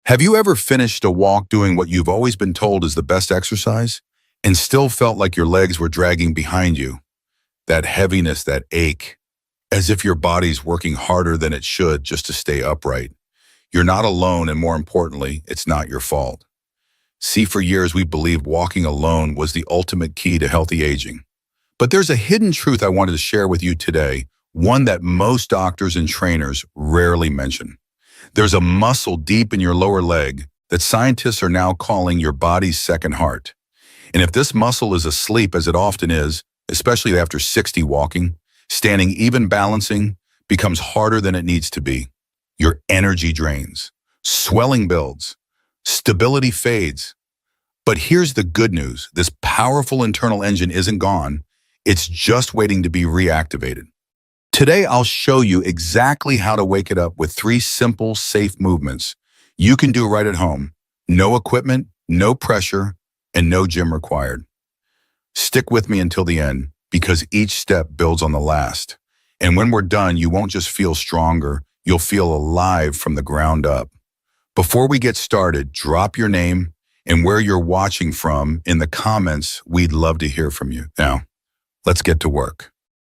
Have you ever finished a walk doing what you've always been told is the best exercise and still felt like your legs were dragging behind you? That heaviness, that ache, as if your body's working harder than it should just to stay upright. You're not alone, and more importantly, it's not your fault. See, for years we believed walking alone was the ultimate key to healthy aging. But there's a hidden truth I wanted to share with you today, one that most doctors and trainers rarely mention. There's a muscle deep in your lower leg that scientists are now calling your body's second heart. And if this muscle is asleep, as it often is, especially after 60 walking, standing even balancing becomes harder than it needs to be. Your energy drains, swelling builds, stability fades. But here's the good news. This powerful internal engine isn't gone. It's just waiting to be reactivated. Today, I'll show you exactly how to wake it up with 3 simple, safe movements you can do right at home. No equipment, no pressure, and no gym required. Stick with me until the end, because each step builds on the last. And when we're done, you won't just feel stronger, you'll feel alive from the ground up. Before we get started, drop your name and where you're watching from in the comments. We'd love to hear from you. Now, let's get to work.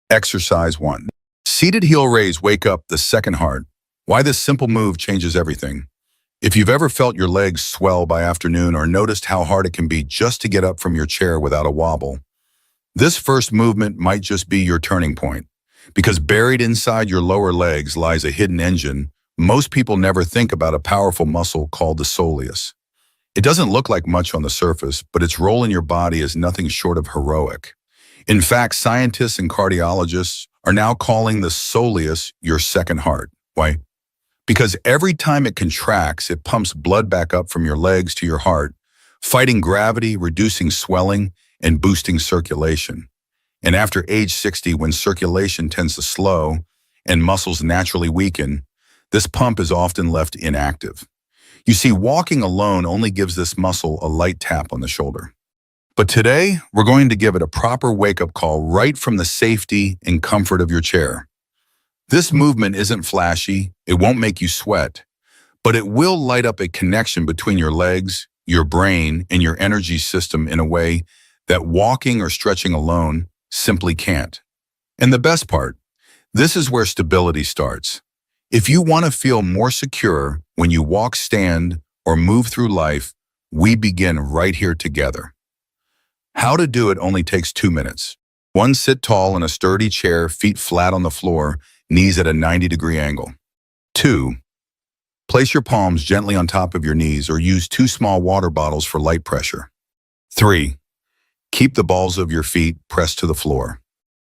Exercise 1. Seated heel raise, wake up the second heart. Why this simple move changes everything. If you've ever felt your legs swell by afternoon or noticed how hard it can be just to get up from your chair without a wobble, this first movement might just be your turning point. Because buried inside your lower legs lies a hidden engine. Most people never think about a powerful muscle called the soleus. It doesn't look like much on the surface, but its role in your body is nothing short of heroic. In fact, scientists and cardiologists are now calling the soleus your second heart. Why? Because every time it contracts, it pumps blood back up from your legs to your heart, fighting gravity, reducing swelling, and boosting circulation. And after age 60, when circulation tends to slow and muscles naturally weaken, this pump is often left inactive. You see, walking alone only gives this muscle a light tap on the shoulder. But today, we're going to give it a proper wake-up call right from the safety and comfort of your chair. This movement isn't flashy, it won't make you sweat, but it will light up a connection between your legs, your brain, and your energy system in a way that walking or stretching alone simply can't. And the best part, this is where stability starts. If you want to feel more secure when you walk, stand, or move through life, we begin right here together. How to do it only takes 2 minutes. 1, sit tall in a sturdy chair, feet flat on the floor, knees at a 90-degree angle. 2, place your palms gently on top of your knees or use 2 small water bottles for light pressure. 3, keep the balls of your feet pressed to the floor.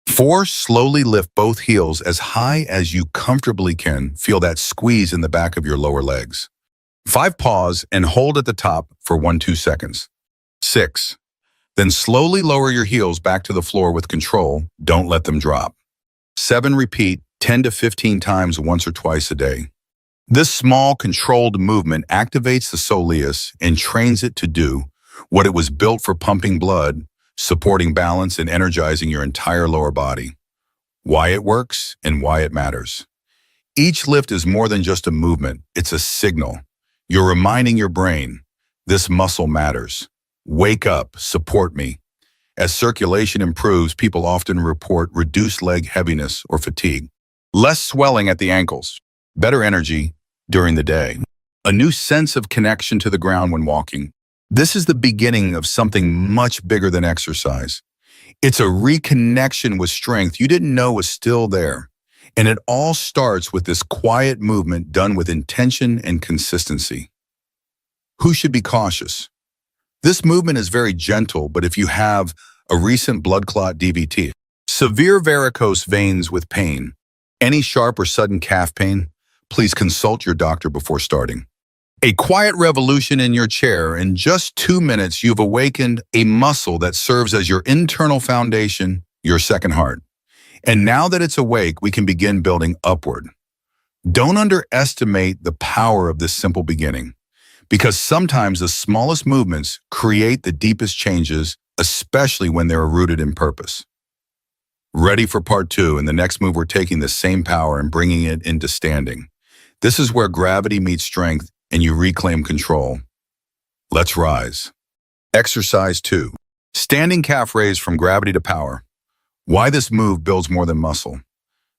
4, slowly lift both heels as high as you comfortably can. Feel that squeeze in the back of your lower legs. 5, pause and hold at the top for 1-2 seconds. 6, then slowly lower your heels back to the floor with control. Don't let them drop. 7, repeat 10 to 15 times once or twice a day. This small, controlled movement activates the soleus and trains it to do what it was built for: pumping blood, supporting balance, and energizing your entire lower body. Why it works and why it matters. Each lift is more than just a movement, it's a signal. You're reminding your brain, this muscle matters. Wake up, support me. As circulation improves, people often report reduced leg heaviness or fatigue, less swelling at the ankles, better energy during the day, a new sense of connection to the ground when walking. This is the beginning of something much bigger than exercise. It's a reconnection with strength you didn't know was still there. And it all starts with this quiet movement done with intention and consistency. Who should be cautious? This movement is very gentle, but if you have a recent blood clot, DVT, severe varicose veins with pain, any sharp or sudden calf pain, please consult your doctor before starting. A quiet revolution in your chair. In just 2 minutes, you've awakened a muscle that serves as your internal foundation, your second heart. And now that it's awake, we can begin building upward. Don't underestimate the power of this simple beginning, because sometimes the smallest movements create the deepest changes, especially when they're rooted in purpose. Ready for part 2, and the next move we're taking the same power and bringing it into standing. This is where gravity meets strength and you reclaim control. Let's rise. Exercise 2. Standing calf raise from gravity to power. Why this move builds more than muscle.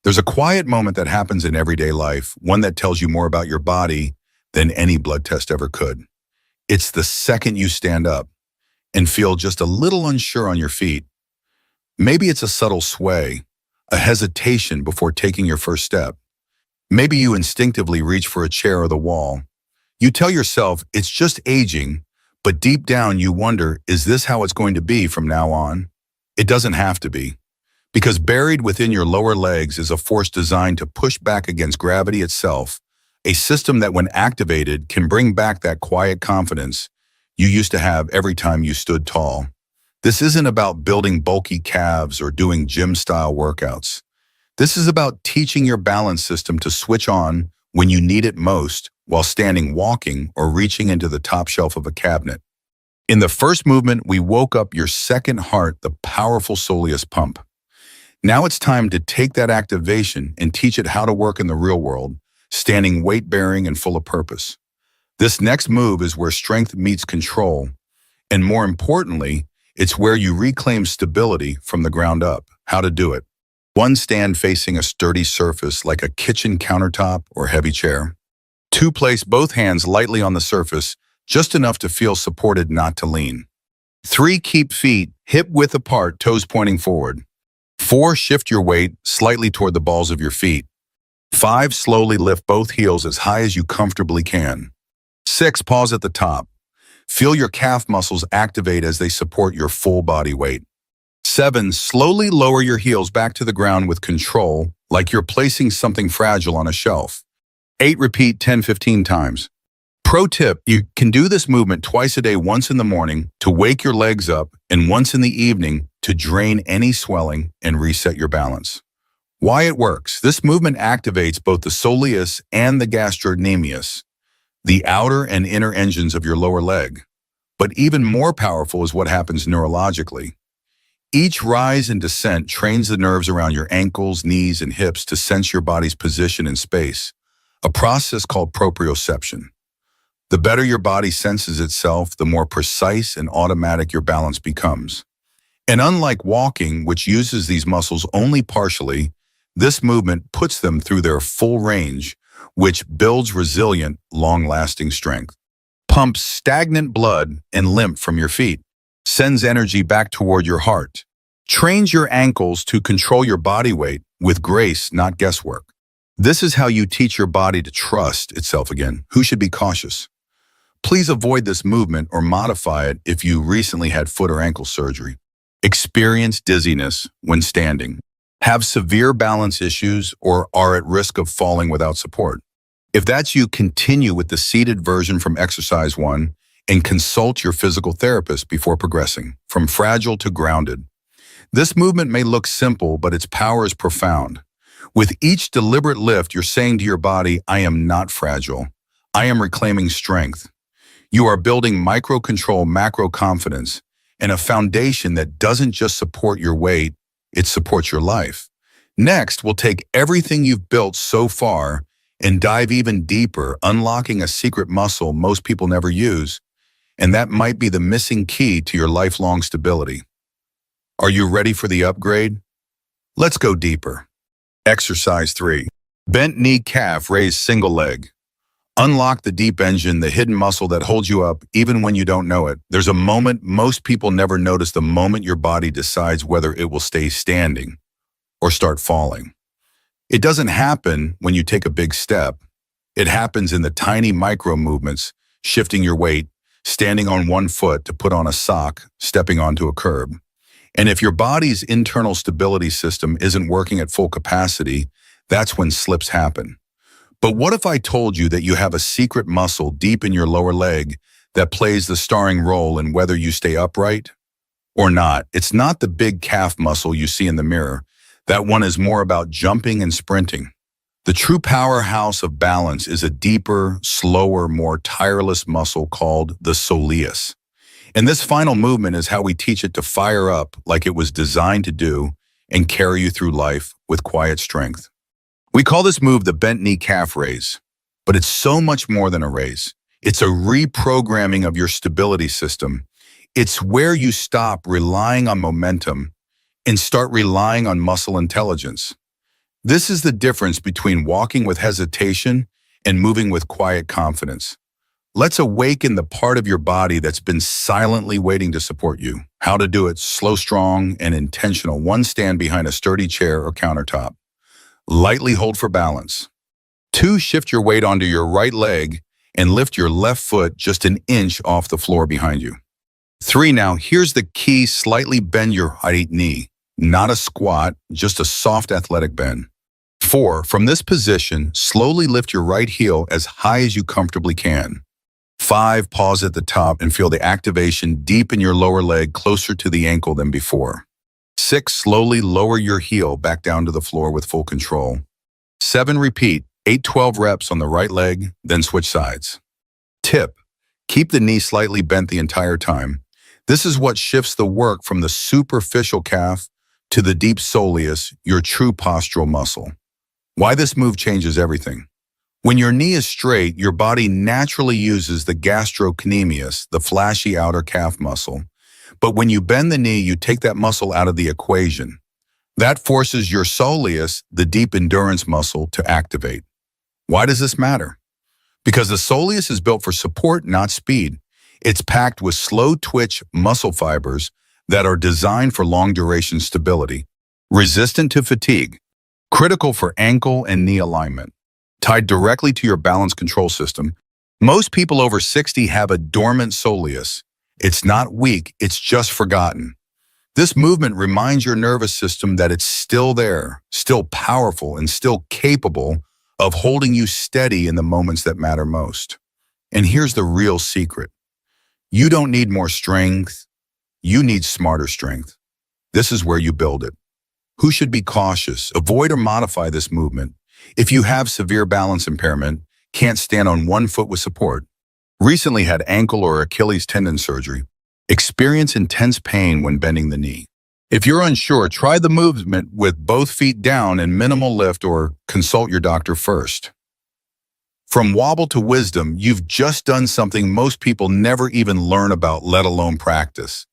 There's a quiet moment that happens in everyday life, one that tells you more about your body than any blood test ever could. It's the second you stand up and feel just a little unsure on your feet. Maybe it's a subtle sway, a hesitation before taking your first step. Maybe you instinctively reach for a chair or the wall. You tell yourself it's just aging, but deep down you wonder, is this how it's going to be from now on? It doesn't have to be. Because buried within your lower legs is a force designed to push back against gravity itself, a system that when activated can bring back that quiet confidence you used to have every time you stood tall. This isn't about building bulky calves or doing gym-style workouts. This is about teaching your balance system to switch on when you need it most while standing, walking, or reaching into the top shelf of a cabinet. In the first movement, we woke up your second heart, the powerful soleus pump. Now it's time to take that activation and teach it how to work in the real world, standing weight-bearing and full of purpose. This next move is where strength meets control, and more importantly, it's where you reclaim stability from the ground up. How to do it. 1. Stand facing a sturdy surface like a kitchen countertop or heavy chair. 2. Place both hands lightly on the surface, just enough to feel supported, not to lean. 3. Keep feet hip-width apart, toes pointing forward. 4. Shift your weight slightly toward the balls of your feet. 5. Slowly lift both heels as high as you comfortably can. 6. Pause at the top. Feel your calf muscles activate as they support your full body weight. 7. Slowly lower your heels back to the ground with control, like you're placing something fragile on a shelf. 8. Repeat 10-15 times. Pro tip, you can do this movement twice a day, once in the morning to wake your legs up and once in the evening to drain any swelling and reset your balance. Why it works. This movement activates both the soleus and the gastrocnemius, the outer and inner engines of your lower leg. But even more powerful is what happens neurologically. Each rise and descent trains the nerves around your ankles, knees, and hips to sense your body's position in space, a process called proprioception. The better your body senses itself, the more precise and automatic your balance becomes. And unlike walking, which uses these muscles only partially, this movement puts them through their full range, which builds resilient, long-lasting strength. Pumps stagnant blood and lymph from your feet, sends energy back toward your heart, trains your ankles to control your body weight with grace, not guesswork. This is how you teach your body to trust itself again. Who should be cautious? Please avoid this movement or modify it if you recently had foot or ankle surgery. Experience dizziness when standing. Have severe balance issues or are at risk of falling without support. If that's you, continue with the seated version from exercise 1 and consult your physical therapist before progressing from fragile to grounded. This movement may look simple, but its power is profound. With each deliberate lift, you're saying to your body, I am not fragile. I am reclaiming strength. You are building micro-control, macro-confidence, and a foundation that doesn't just support your weight, it supports your life. Next, we'll take everything you've built so far and dive even deeper, unlocking a secret muscle most people never use, and that might be the missing key to your lifelong stability. Are you ready for the upgrade? Let's go deeper. Exercise 3. Bent knee calf raise single leg. Unlock the deep engine, the hidden muscle that holds you up even when you don't know it. There's a moment most people never notice, the moment your body decides whether it will stay standing or start falling. It doesn't happen when you take a big step. It happens in the tiny micro movements, shifting your weight, standing on one foot to put on a sock, stepping onto a curb. And if your body's internal stability system isn't working at full capacity, that's when slips happen. But what if I told you that you have a secret muscle deep in your lower leg that plays the starring role in whether you stay upright or not? It's not the big calf muscle you see in the mirror. That one is more about jumping and sprinting. The true powerhouse of balance is a deeper, slower, more tireless muscle called the soleus. And this final movement is how we teach it to fire up like it was designed to do and carry you through life with quiet strength. We call this move the bent knee calf raise, but it's so much more than a raise. It's a reprogramming of your stability system. It's where you stop relying on momentum and start relying on muscle intelligence. This is the difference between walking with hesitation and moving with quiet confidence. Let's awaken the part of your body that's been silently waiting to support you. How to do it: slow, strong, and intentional. 1. Stand behind a sturdy chair or countertop. Lightly hold for balance. 2. Shift your weight onto your right leg and lift your left foot just an inch off the floor behind you. 3. Now, here's the key: slightly bend your right knee. Not a squat, just a soft athletic bend. 4. From this position, slowly lift your right heel as high as you comfortably can. 5. Pause at the top and feel the activation deep in your lower leg, closer to the ankle than before. 6. Slowly lower your heel back down to the floor with full control. 7. Repeat 8-12 reps on the right leg, then switch sides. Tip: keep the knee slightly bent the entire time. This is what shifts the work from the superficial calf to the deep soleus, your true postural muscle. Why this move changes everything. When your knee is straight, your body naturally uses the gastrocnemius, the flashy outer calf muscle. But when you bend the knee, you take that muscle out of the equation. That forces your soleus, the deep endurance muscle, to activate. Why does this matter? Because the soleus is built for support, not speed. It's packed with slow twitch muscle fibers that are designed for long duration stability, resistant to fatigue, critical for ankle and knee alignment, tied directly to your balance control system. Most people over 60 have a dormant soleus. It's not weak, it's just forgotten. This movement reminds your nervous system that it's still there, still powerful, and still capable of holding you steady in the moments that matter most. And here's the real secret. You don't need more strength, you need smarter strength. This is where you build it. Who should be cautious? Avoid or modify this movement. If you have severe balance impairment, can't stand on one foot with support, recently had ankle or Achilles tendon surgery, experience intense pain when bending the knee. If you're unsure, try the movement with both feet down and minimal lift, or consult your doctor first. From wobble to wisdom, you've just done something most people never even learn about, let alone practice.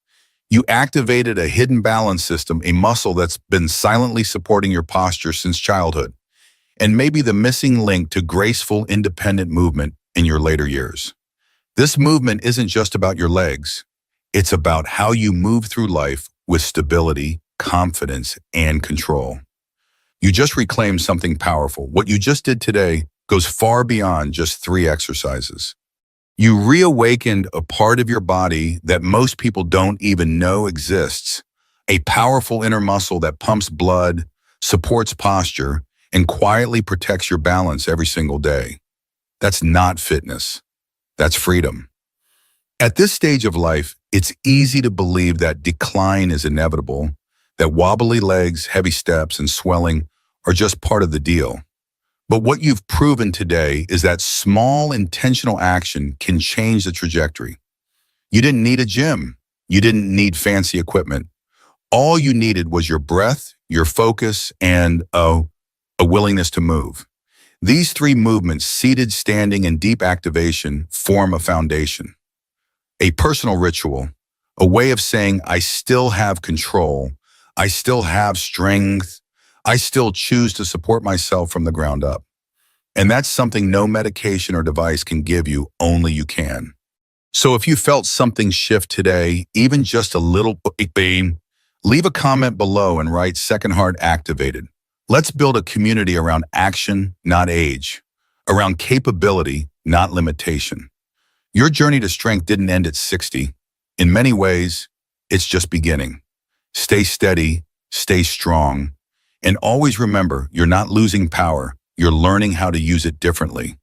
You activated a hidden balance system, a muscle that's been silently supporting your posture since childhood, and maybe the missing link to graceful, independent movement in your later years. This movement isn't just about your legs. It's about how you move through life with stability, confidence, and control. You just reclaimed something powerful. What you just did today goes far beyond just 3 exercises. You reawakened a part of your body that most people don't even know exists, a powerful inner muscle that pumps blood, supports posture, and quietly protects your balance every single day. That's not fitness. That's freedom. At this stage of life, it's easy to believe that decline is inevitable, that wobbly legs, heavy steps, and swelling are just part of the deal. But what you've proven today is that small, intentional action can change the trajectory. You didn't need a gym. You didn't need fancy equipment. All you needed was your breath, your focus, and a willingness to move. These 3 movements, seated, standing, and deep activation, form a foundation. A personal ritual, a way of saying, I still have control, I still have strength, I still choose to support myself from the ground up. And that's something no medication or device can give you, only you can. So if you felt something shift today, even just a little, leave a comment below and write Second Heart activated. Let's build a community around action, not age, around capability, not limitation. Your journey to strength didn't end at 60. In many ways, it's just beginning. Stay steady, stay strong, and always remember, you're not losing power, you're learning how to use it differently.